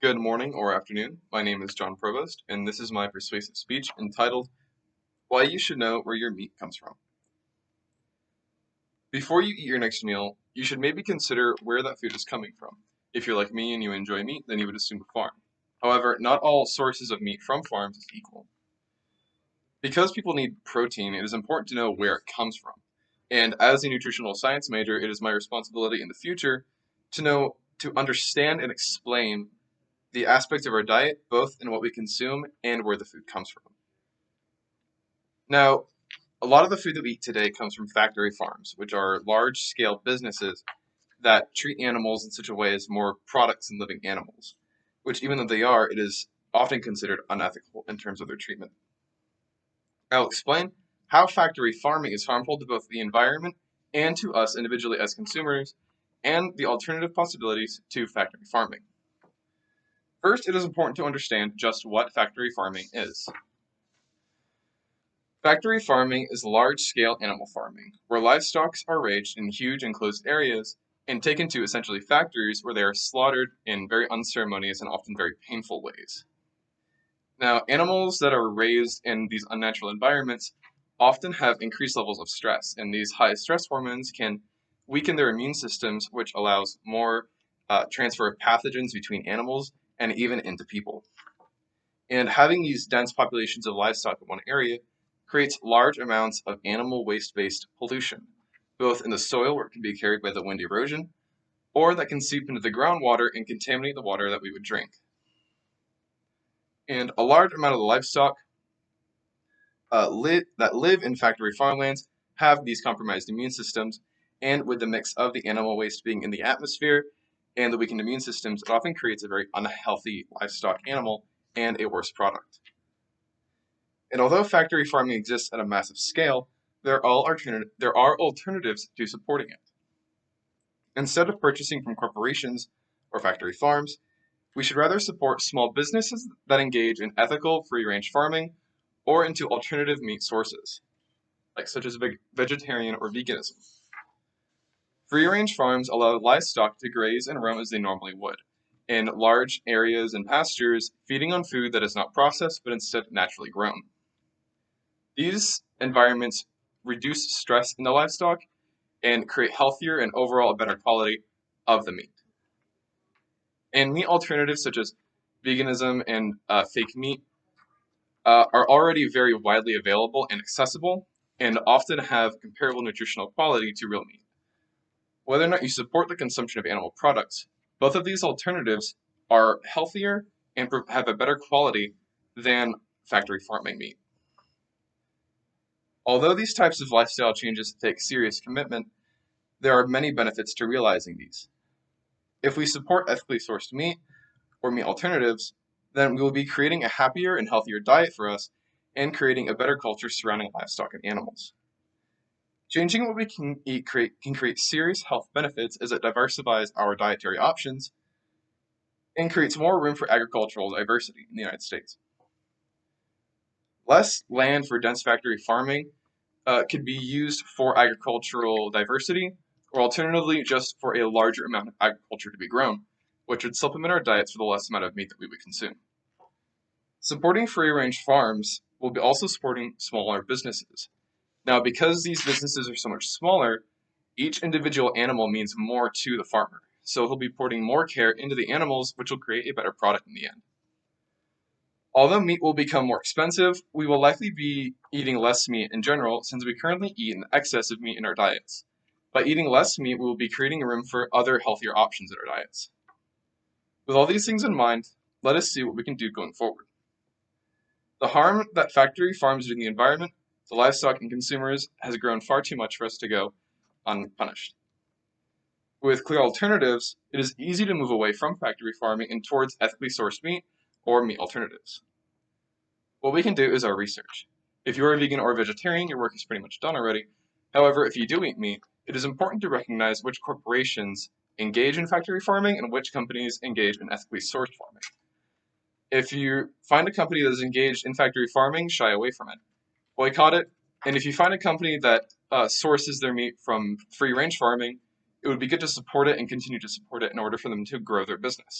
Good morning or afternoon. My name is John Provost, and this is my persuasive speech entitled, Why You Should Know Where Your Meat Comes From. Before you eat your next meal, you should maybe consider where that food is coming from. If you're like me and you enjoy meat, then you would assume a farm. However, not all sources of meat from farms is equal. Because people need protein, it is important to know where it comes from. And as a nutritional science major, it is my responsibility in the future to understand and explain the aspects of our diet, both in what we consume and where the food comes from. Now, a lot of the food that we eat today comes from factory farms, which are large-scale businesses that treat animals in such a way as more products than living animals, which even though they are, it is often considered unethical in terms of their treatment. I'll explain how factory farming is harmful to both the environment and to us individually as consumers, and the alternative possibilities to factory farming. First, it is important to understand just what factory farming is. Factory farming is large-scale animal farming, where livestock are raised in huge enclosed areas and taken to essentially factories where they are slaughtered in very unceremonious and often very painful ways. Now, animals that are raised in these unnatural environments often have increased levels of stress, and these high stress hormones can weaken their immune systems, which allows more transfer of pathogens between animals and even into people. And having these dense populations of livestock in one area creates large amounts of animal waste-based pollution, both in the soil where it can be carried by the wind erosion, or that can seep into the groundwater and contaminate the water that we would drink. And a large amount of the livestock that live in factory farmlands have these compromised immune systems, and with the mix of the animal waste being in the atmosphere and the weakened immune systems, it often creates a very unhealthy livestock animal and a worse product. And although factory farming exists at a massive scale, there are alternatives to supporting it. Instead of purchasing from corporations or factory farms, we should rather support small businesses that engage in ethical free-range farming or into alternative meat sources, such as vegetarian or veganism. Free-range farms allow livestock to graze and roam as they normally would, in large areas and pastures, feeding on food that is not processed but instead naturally grown. These environments reduce stress in the livestock and create healthier and overall a better quality of the meat. And meat alternatives such as veganism and fake meat are already very widely available and accessible and often have comparable nutritional quality to real meat. Whether or not you support the consumption of animal products, both of these alternatives are healthier and have a better quality than factory farming meat. Although these types of lifestyle changes take serious commitment, there are many benefits to realizing these. If we support ethically sourced meat or meat alternatives, then we will be creating a happier and healthier diet for us and creating a better culture surrounding livestock and animals. Changing what we can eat can create serious health benefits as it diversifies our dietary options and creates more room for agricultural diversity in the United States. Less land for dense factory farming could be used for agricultural diversity, or alternatively just for a larger amount of agriculture to be grown, which would supplement our diets for the less amount of meat that we would consume. Supporting free-range farms will be also supporting smaller businesses. Now, because these businesses are so much smaller, each individual animal means more to the farmer, so he'll be putting more care into the animals, which will create a better product in the end. Although meat will become more expensive, we will likely be eating less meat in general since we currently eat an excess of meat in our diets. By eating less meat, we will be creating room for other healthier options in our diets. With all these things in mind, let us see what we can do going forward. The harm that factory farms do in the environment, the livestock, and consumers has grown far too much for us to go unpunished. With clear alternatives, it is easy to move away from factory farming and towards ethically sourced meat or meat alternatives. What we can do is our research. If you are a vegan or vegetarian, your work is pretty much done already. However, if you do eat meat, it is important to recognize which corporations engage in factory farming and which companies engage in ethically sourced farming. If you find a company that is engaged in factory farming, shy away from it. Boycott it. And if you find a company that sources their meat from free-range farming, it would be good to support it and continue to support it in order for them to grow their business.